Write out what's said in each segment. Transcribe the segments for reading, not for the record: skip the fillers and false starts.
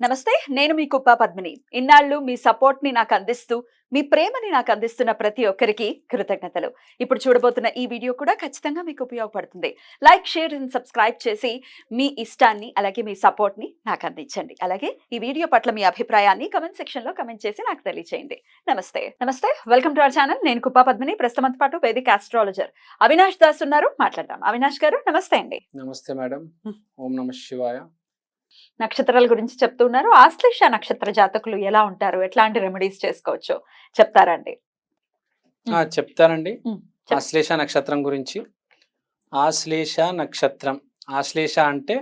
నమస్తే, నేను మీ కుప్ప పద్మిని. ఇన్నాళ్ళు మీ సపోర్ట్ ని నాకు అందిస్తూ, మీ ప్రేమని నాకు అందిస్తున్న ప్రతి ఒక్కరికి కృతజ్ఞతలు. ఇప్పుడు చూడబోతున్న ఈ వీడియో కూడా ఖచ్చితంగా మీకు ఉపయోగపడుతుంది. లైక్, షేర్ అండ్ సబ్స్క్రైబ్ చేసి మీ ఇష్టాన్ని అలాగే మీ సపోర్ట్ ని నాకు అందించండి. అలాగే ఈ వీడియో పట్ల మీ అభిప్రాయాన్ని కమెంట్ సెక్షన్ లో కమెంట్ చేసి నాకు తెలియజేయండి. నమస్తే, వెల్కమ్ టు అవర్ ఛానల్. నేను కుప్ప పద్మిని. ప్రస్తుతం పాటు వేదిక ఆస్ట్రాలజర్ అవినాష్ దాస్ ఉన్నారు. మాట్లాడదాం. అవినాష్ గారు నమస్తే అండి. నమస్తే మేడం. ఓం నమః శివాయ. నక్షత్రాల గురించి చెప్తున్నారు. ఆశ్లేష నక్షత్ర జాతకులు ఎలా ఉంటారు, ఎట్లాంటి రెమెడీస్ చేసుకోవచ్చు చెప్తారండి? చెప్తానండి. ఉమ్, ఆశ్లేష నక్షత్రం గురించి. ఆశ్లేష నక్షత్రం, ఆశ్లేష అంటే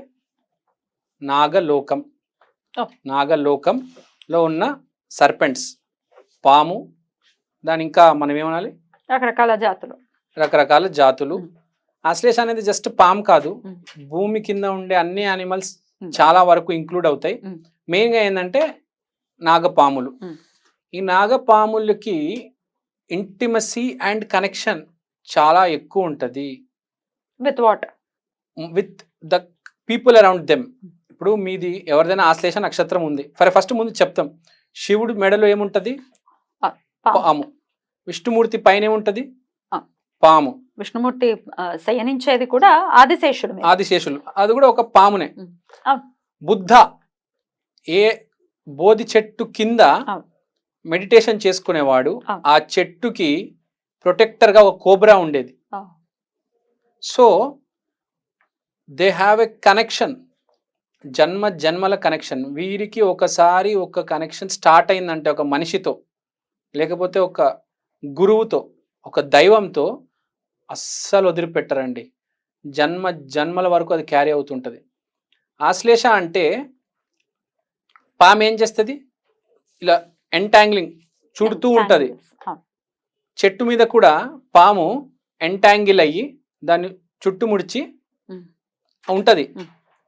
నాగలోకం. ఓ. నాగలోకంలో ఉన్న సర్పెంట్స్, పాము. దాని ఇంకా మనం ఏమనాలి, రకరకాల జాతులు. రకరకాల జాతులు. ఆశ్లేష అనేది జస్ట్ పాము కాదు, ఉమ్. భూమి కింద ఉండే అన్ని యానిమల్స్ ఉమ్. చాలా వరకు ఇంక్లూడ్ అవుతాయి. ఉమ్. మెయిన్గా ఏంటంటే నాగపాములు. ఉమ్. ఈ నాగపాములకి ఇంటిమసీ అండ్ కనెక్షన్ చాలా ఎక్కువ ఉంటుంది with water, with the people around them. ఇప్పుడు మీది ఎవరిదైనా ఆశ్లేష నక్షత్రం ఉంది, ఫస్ట్ ముందు చెప్తాం. శివుడు మెడలో ఏముంటది? పాము. విష్ణుమూర్తి పైన ఏముంటది? పాము. విష్ణుమూర్తి శయనించేది కూడా ఆదిశేషుడు మీద. ఆదిశేషులు, అది కూడా ఒక పామునే. అవును. బుద్ధ ఏ బోధి చెట్టు కింద అవును. మెడిటేషన్ చేసుకునేవాడు. అవును. ఆ చెట్టుకి ప్రొటెక్టర్ గా ఒక కోబ్రా ఉండేది. ఆ. So they have a connection, జన్మల కనెక్షన్. వీరికి ఒకసారి ఒక కనెక్షన్ స్టార్ట్ అయిందంటే ఒక మనిషితో, లేకపోతే ఒక గురువుతో, ఒక దైవంతో అస్సలు వదిలిపెట్టరండి. జన్మల వరకు అది క్యారీ అవుతుంటుంది. ఆశ్లేష అంటే పాము ఏం చేస్తుంది? ఇలా ఎంటాంగ్లింగ్ చుడుతూ ఉంటుంది. చెట్టు మీద కూడా పాము ఎంటాంగిల్ అయ్యి దాన్ని చుట్టుముడిచి ఉంటుంది.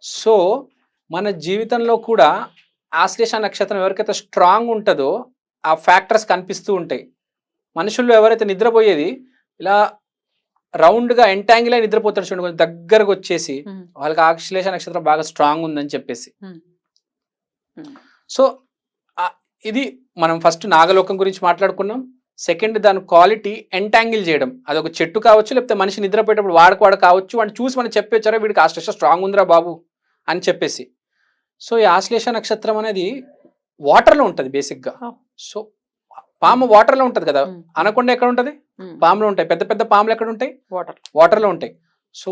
సో మన జీవితంలో కూడా ఆశ్లేష నక్షత్రం ఎవరికైతే స్ట్రాంగ్ ఉంటుందో ఆ ఫ్యాక్టర్స్ కనిపిస్తూ ఉంటాయి. మనుషుల్లో ఎవరైతే నిద్రపోయేది ఇలా రౌండ్గా ఎంటాంగిల్ అయి నిద్రపోతాడు చూడండి, కొంచెం దగ్గరకు వచ్చేసి, వాళ్ళకి ఆశ్లేష నక్షత్రం బాగా స్ట్రాంగ్ ఉందని చెప్పేసి. సో ఇది మనం ఫస్ట్ నాగలోకం గురించి మాట్లాడుకున్నాం. సెకండ్, దాని క్వాలిటీ ఎంటాంగిల్ చేయడం. అది ఒక చెట్టు కావచ్చు, లేకపోతే మనిషి నిద్రపోయేటప్పుడు వాడు కావచ్చు. వాడిని చూసి మనం చెప్పేచ్చారా వీడికి ఆశ్లేష స్ట్రాంగ్ ఉందిరా బాబు అని చెప్పేసి. సో ఈ ఆశ్లేష నక్షత్రం అనేది వాటర్లో ఉంటుంది బేసిక్గా. సో పాము వాటర్లో ఉంటుంది కదా, అనకొండ ఎక్కడ ఉంటుంది? పాములో ఉంటాయి. పెద్ద పెద్ద పాములు ఎక్కడ ఉంటాయి? వాటర్లో ఉంటాయి. సో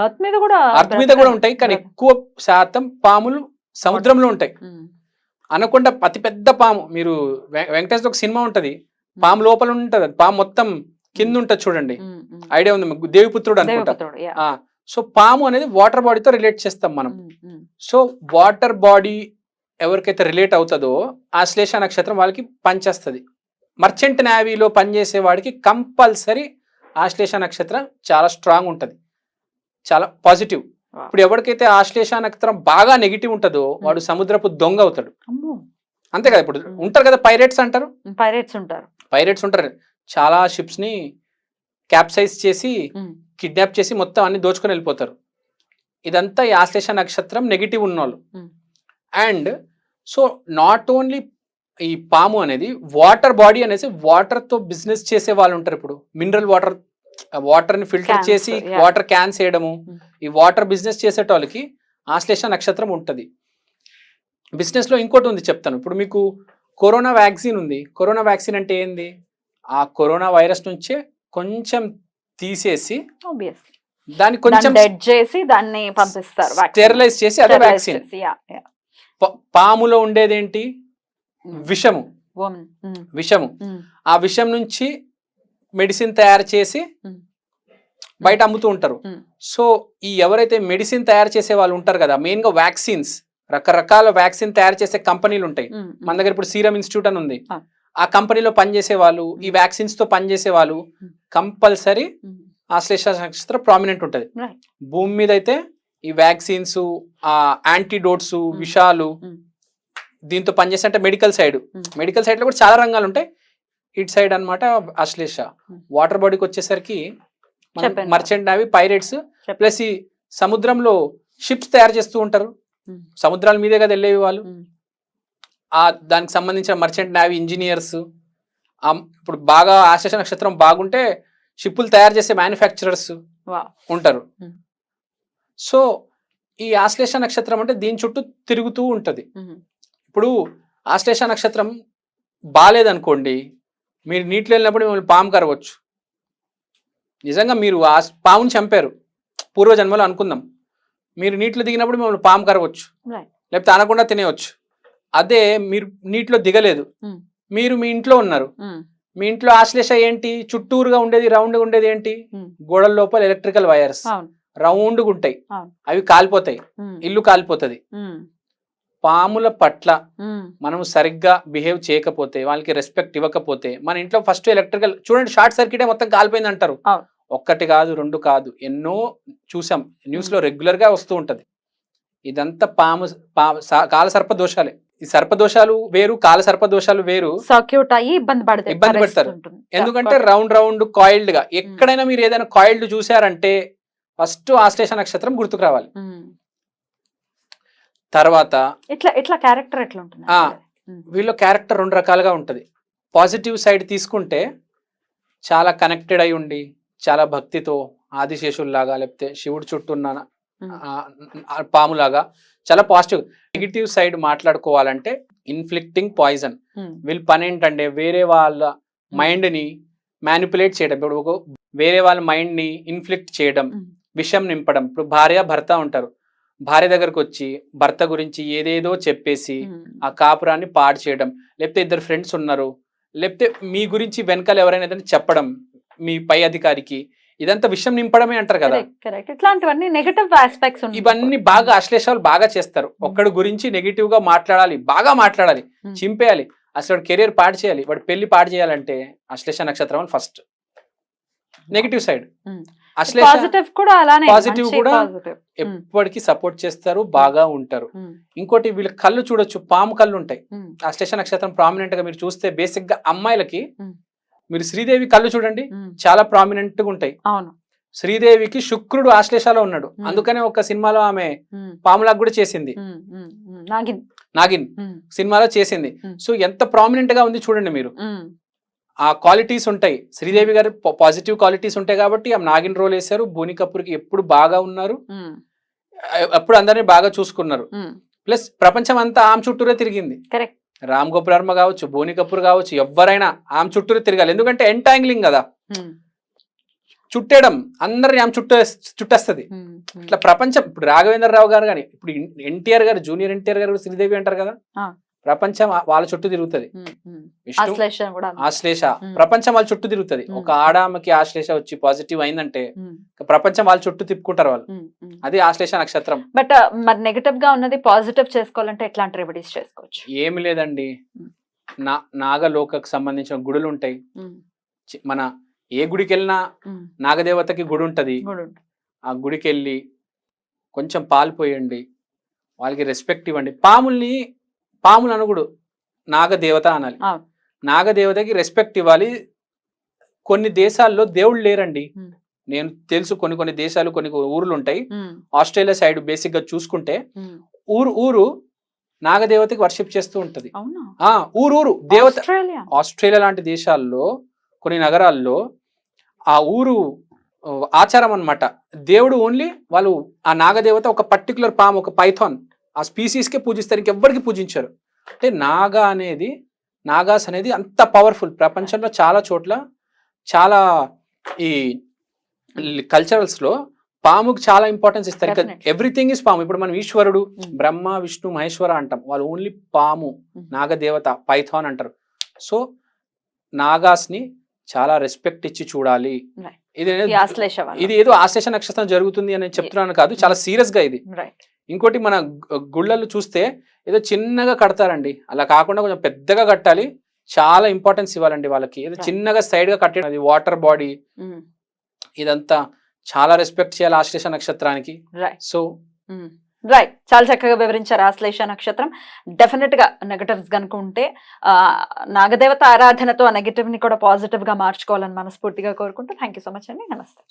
అర్త్ మీద కూడా ఉంటాయి, కానీ ఎక్కువ శాతం పాములు సముద్రంలో ఉంటాయి. అనకొండ అతి పెద్ద పాము. మీరు వెంకటేష్ ఒక సినిమా ఉంటది, పాము లోపల ఉంటది, పాము మొత్తం కింద ఉంటుంది చూడండి, ఐడియా ఉంది, దేవిపుత్రుడు అనుకుంటా. సో పాము అనేది వాటర్ బాడీతో రిలేట్ చేస్తాం మనం. సో వాటర్ బాడీ ఎవరికైతే రిలేట్ అవుతుందో ఆశ్లేష నక్షత్రం వాళ్ళకి పనిచేస్తుంది. మర్చెంట్ నేవీలో పనిచేసే వాడికి కంపల్సరీ ఆశ్లేష నక్షత్రం చాలా స్ట్రాంగ్ ఉంటుంది, చాలా పాజిటివ్. ఇప్పుడు ఎవరికైతే ఆశ్లేష నక్షత్రం బాగా నెగిటివ్ ఉంటుందో వాడు సముద్రపు దొంగ అవుతాడు. అంతే కదా, ఇప్పుడు ఉంటారు కదా పైరేట్స్ అంటారు. పైరేట్స్ ఉంటారు, చాలా షిప్స్ ని క్యాప్సైజ్ చేసి కిడ్నాప్ చేసి మొత్తం అన్ని దోచుకొని వెళ్ళిపోతారు. ఇదంతా ఈ ఆశ్లేష నక్షత్రం నెగిటివ్ ఉన్నోళ్ళు. అండ్ సో నాట్ ఓన్లీ ఈ పాము అనేది వాటర్ బాడీ అనేసి వాటర్తో బిజినెస్ చేసే వాళ్ళు ఉంటారు. ఇప్పుడు మినరల్ వాటర్ని ఫిల్టర్ చేసి వాటర్ క్యాన్స్ వేయడము, ఈ వాటర్ బిజినెస్ చేసేటోళ్ళకి ఆశ్లేష నక్షత్రం ఉంటుంది. బిజినెస్లో ఇంకోటి ఉంది చెప్తాను. ఇప్పుడు మీకు కరోనా వ్యాక్సిన్ ఉంది. కరోనా వ్యాక్సిన్ అంటే ఏంది? ఆ కరోనా వైరస్ నుంచే కొంచెం తీసేసి దాన్ని కొంచెం దాన్ని పంపిస్తారు, స్టెరిలైజ్ చేసి అదే వ్యాక్సిన్. పాములో ఉండేదేంటి? విషము. ఆ విషం నుంచి మెడిసిన్ తయారు చేసి బయట అమ్ముతూ ఉంటారు. సో ఈ ఎవరైతే మెడిసిన్ తయారు చేసే వాళ్ళు ఉంటారు కదా, మెయిన్ గా వ్యాక్సిన్స్, రకరకాల వ్యాక్సిన్ తయారు చేసే కంపెనీలు ఉంటాయి. మన దగ్గర ఇప్పుడు సీరం ఇన్స్టిట్యూట్ అని ఉంది. ఆ కంపెనీలో పనిచేసే వాళ్ళు, ఈ వ్యాక్సిన్స్ తో పనిచేసే వాళ్ళు కంపల్సరీ ఆశ్లేష నక్షత్రం ప్రామినెంట్ ఉంటుంది. భూమి మీద అయితే ఈ వ్యాక్సిన్స్, ఆ యాంటీడోట్స్, విషాలు, దీంతో పనిచేస్తే అంటే మెడికల్ సైడ్ లో కూడా చాలా రంగాలు ఉంటాయి. ఇటు సైడ్ అన్నమాట ఆశ్లేష. వాటర్ బాడీకి వచ్చేసరికి మర్చెంట్ నేవీ, పైరేట్స్, ప్లస్ ఈ సముద్రంలో షిప్స్ తయారు చేస్తూ ఉంటారు. సముద్రాల మీదే కదా వెళ్ళేవి వాళ్ళు. దానికి సంబంధించిన మర్చెంట్ నేవీ ఇంజనీర్స్, ఇప్పుడు బాగా ఆశ్లేష నక్షత్రం బాగుంటే షిప్పులు తయారు చేసే మ్యానుఫ్యాక్చరర్స్ ఉంటారు. సో ఈ ఆశ్లేష నక్షత్రం అంటే దీని చుట్టూ తిరుగుతూ ఉంటది. ఇప్పుడు ఆశ్లేష నక్షత్రం బాలేదనుకోండి, మీరు నీటిలో వెళ్ళినప్పుడు మిమ్మల్ని పాము కరవచ్చు. నిజంగా మీరు పాముని చంపారు పూర్వజన్మలో అనుకుందాం, మీరు నీటిలో దిగినప్పుడు మిమ్మల్ని పాము కరవచ్చు, లేకపోతే అనకుండా తినేయచ్చు. అదే మీరు నీటిలో దిగలేదు, మీరు మీ ఇంట్లో ఉన్నారు, మీ ఇంట్లో ఆశ్లేష ఏంటి, చుట్టూరుగా ఉండేది రౌండ్గా ఉండేది ఏంటి, గోడల లోపల ఎలక్ట్రికల్ వైర్స్ రౌండ్గా ఉంటాయి, అవి కాలిపోతాయి, ఇల్లు కాలిపోతుంది. పాముల పట్ల మనం సరిగ్గా బిహేవ్ చేయకపోతే, వాళ్ళకి రెస్పెక్ట్ ఇవ్వకపోతే, మన ఇంట్లో ఫస్ట్ ఎలక్ట్రికల్ చూడండి షార్ట్ సర్క్యూటే మొత్తం కాలిపోయింది అంటారు. ఒక్కటి కాదు, రెండు కాదు, ఎన్నో చూసాం, న్యూస్ లో రెగ్యులర్ గా వస్తూ ఉంటది. ఇదంతా కాలసర్ప దోషాలే. ఈ సర్పదోషాలు వేరు, కాల సర్పదోషాలు వేరు. సర్క్యూట్ అయ్యి ఇబ్బంది పెడతారు. ఎందుకంటే రౌండ్ రౌండ్ కాయిల్డ్ గా, ఎక్కడైనా మీరు ఏదైనా కాయిల్డ్ చూసారంటే ఫస్ట్ ఆశ్లేష నక్షత్రం గుర్తుకు రావాలి. తర్వాత ఇట్లా క్యారెక్టర్ ఎట్లా ఉంటుంది, వీళ్ళ క్యారెక్టర్ రెండు రకాలుగా ఉంటది. పాజిటివ్ సైడ్ తీసుకుంటే చాలా కనెక్టెడ్ అయి ఉండి, చాలా భక్తితో ఆదిశేషుల్లాగా, లేకపోతే శివుడు చుట్టూ ఉన్న పాములాగా చాలా పాజిటివ్. నెగిటివ్ సైడ్ మాట్లాడుకోవాలంటే ఇన్ఫ్లిక్టింగ్ పాయిజన్. వీళ్ళ పని ఏంటంటే వేరే వాళ్ళ మైండ్ ని మ్యానిపులేట్ చేయడం. ఇప్పుడు వేరే వాళ్ళ మైండ్ ని ఇన్ఫ్లిక్ట్ చేయడం, విషయం నింపడం. ఇప్పుడు భార్య భర్త ఉంటారు, భార్య దగ్గరకు వచ్చి భర్త గురించి ఏదేదో చెప్పేసి ఆ కాపురాన్ని పాడు చేయడం, లేకపోతే ఇద్దరు ఫ్రెండ్స్ ఉన్నారు, లేకపోతే మీ గురించి వెనకాల ఎవరైనా ఏదైనా చెప్పడం మీ పై అధికారికి, ఇదంతా విషయం నింపడమే అంటారు కదా. ఇట్లాంటివన్నీ నెగటివ్ ఆస్పెక్ట్స్, ఇవన్నీ బాగా ఆశ్లేషాలు బాగా చేస్తారు. ఒక్కడి గురించి నెగిటివ్ గా మాట్లాడాలి, బాగా మాట్లాడాలి, చింపేయాలి, అసలు కెరీర్ పాడు చేయాలి, వాడు పెళ్లి పాడు చేయాలంటే ఆశ్లేష నక్షత్రం ఫస్ట్. నెగిటివ్ సైడ్ పాజిటివ్ కూడా ఎప్పటికీ సపోర్ట్ చేస్తారు, బాగా ఉంటారు. ఇంకోటి వీళ్ళ కళ్ళు చూడొచ్చు, పాము కళ్ళు ఉంటాయి. ఆశ్లేష నక్షత్రం ప్రామినెంట్ గా మీరు చూస్తే బేసిక్ గా అమ్మాయిలకి మీరు శ్రీదేవి కళ్ళు చూడండి, చాలా ప్రామినెంట్ గా ఉంటాయి. శ్రీదేవికి శుక్రుడు ఆశ్లేషలో ఉన్నాడు, అందుకనే ఒక సినిమాలో ఆమె పాములాగా కూడా చేసింది, నాగిన్ సినిమాలో చేసింది. సో ఎంత ప్రామినెంట్ గా ఉంది చూడండి మీరు. ఆ క్వాలిటీస్ ఉంటాయి, శ్రీదేవి గారు పాజిటివ్ క్వాలిటీస్ ఉంటాయి కాబట్టి ఆమె నాగిన్ రోల్ వేశారు. బోని కపూర్కి ఎప్పుడు బాగా ఉన్నారు, అప్పుడు అందరినీ బాగా చూసుకున్నారు. ప్లస్ ప్రపంచం అంతా ఆమె చుట్టూరే తిరిగింది. రామ్ గోపాల్ వర్మ కావచ్చు, బోని కపూర్ కావచ్చు, ఎవరైనా ఆమె చుట్టూరే తిరగాలి. ఎందుకంటే ఎంటాంగ్లింగ్ కదా, చుట్టేయడం, అందరిని ఆమె చుట్టేస్తుంది. ఇట్లా ప్రపంచం. ఇప్పుడు రాఘవేంద్ర రావు గారు కానీ, ఇప్పుడు ఎన్టీఆర్ గారు, జూనియర్ ఎన్టీఆర్ గారు శ్రీదేవి అంటారు కదా, ప్రపంచం వాళ్ళ చుట్టూ తిరుగుతుంది. ఆశ్లేష ప్రపంచం వాళ్ళ చుట్టూ తిరుగుతుంది. ఒక ఆడామకి ఆశ్లేష వచ్చి పాజిటివ్ అయిందంటే ప్రపంచం వాళ్ళ చుట్టూ తిప్పుకుంటారు వాళ్ళు. అది ఆశ్లేష నక్షత్రం. బట్ మరి నెగటివ్ గా ఉన్నది పాజిటివ్ చేసుకోవాలంటే ఎట్లాంటి రెమెడీస్ చేసుకోవచ్చు? ఏమి లేదండి, నాగలోకకు సంబంధించిన గుడులు ఉంటాయి. మన ఏ గుడికి వెళ్ళినా నాగదేవతకి గుడి ఉంటది. ఆ గుడికి వెళ్ళి కొంచెం పాలు పోయండి, వాళ్ళకి రెస్పెక్ట్ ఇవ్వండి. పాములు అనగుడు, నాగదేవత అనాలి. నాగదేవతకి రెస్పెక్ట్ ఇవ్వాలి. కొన్ని దేశాల్లో దేవుళ్ళు లేరండి, నేను తెలుసు. కొన్ని దేశాలు, కొన్ని ఊర్లు ఉంటాయి. ఆస్ట్రేలియా సైడ్ బేసిక్ గా చూసుకుంటే ఊరు నాగదేవతకి వర్షిప్ చేస్తూ ఉంటది. ఊరు దేవత. ఆస్ట్రేలియా లాంటి దేశాల్లో కొన్ని నగరాల్లో ఆ ఊరు ఆచారం అన్నమాట. దేవుడు ఓన్లీ వాళ్ళు ఆ నాగదేవత ఒక పర్టికులర్ పాము, ఒక పైథాన్, ఆ స్పీసీస్కే పూజిస్తారు, ఇంకెవ్వరికి పూజించారు. అంటే నాగాస్ అనేది అంత పవర్ఫుల్. ప్రపంచంలో చాలా చోట్ల, చాలా ఈ కల్చరల్స్ లో పాముకి చాలా ఇంపార్టెన్స్ ఇస్తారు. ఇంకా ఎవ్రీథింగ్ ఇస్ పాము. ఇప్పుడు మనం ఈశ్వరుడు, బ్రహ్మ, విష్ణు, మహేశ్వర అంటాం, వాళ్ళు ఓన్లీ పాము, నాగదేవత, పైథాన్ అంటారు. సో నాగాస్ ని చాలా రెస్పెక్ట్ ఇచ్చి చూడాలి. ఇది ఏదో ఆశ్లేష నక్షత్రం జరుగుతుంది అని చెప్తున్నాను కాదు, చాలా సీరియస్ గా ఇది. ఇంకోటి మన గుళ్ళల్లో చూస్తే ఏదో చిన్నగా కడతారండి, అలా కాకుండా కొంచెం పెద్దగా కట్టాలి, చాలా ఇంపార్టెన్స్ ఇవ్వాలండి వాళ్ళకి. ఏదో చిన్నగా సైడ్ గా కట్టడం, అది వాటర్ బాడీ, ఇదంతా చాలా రెస్పెక్ట్ చేయాలి ఆశ్లేష నక్షత్రానికి. సో రైట్, చాలా చక్కగా వివరించారు ఆశ్లేష నక్షత్రం. డెఫినెట్ గా నెగటివ్స్ కనుక ఉంటే నాగదేవత ఆరాధనతో ఆ నెగటివ్ ని కూడా పాజిటివ్ గా మార్చుకోవాలని మనస్ఫూర్తిగా కోరుకుంటూ థ్యాంక్ యూ సో మచ్ అండి. నమస్తే.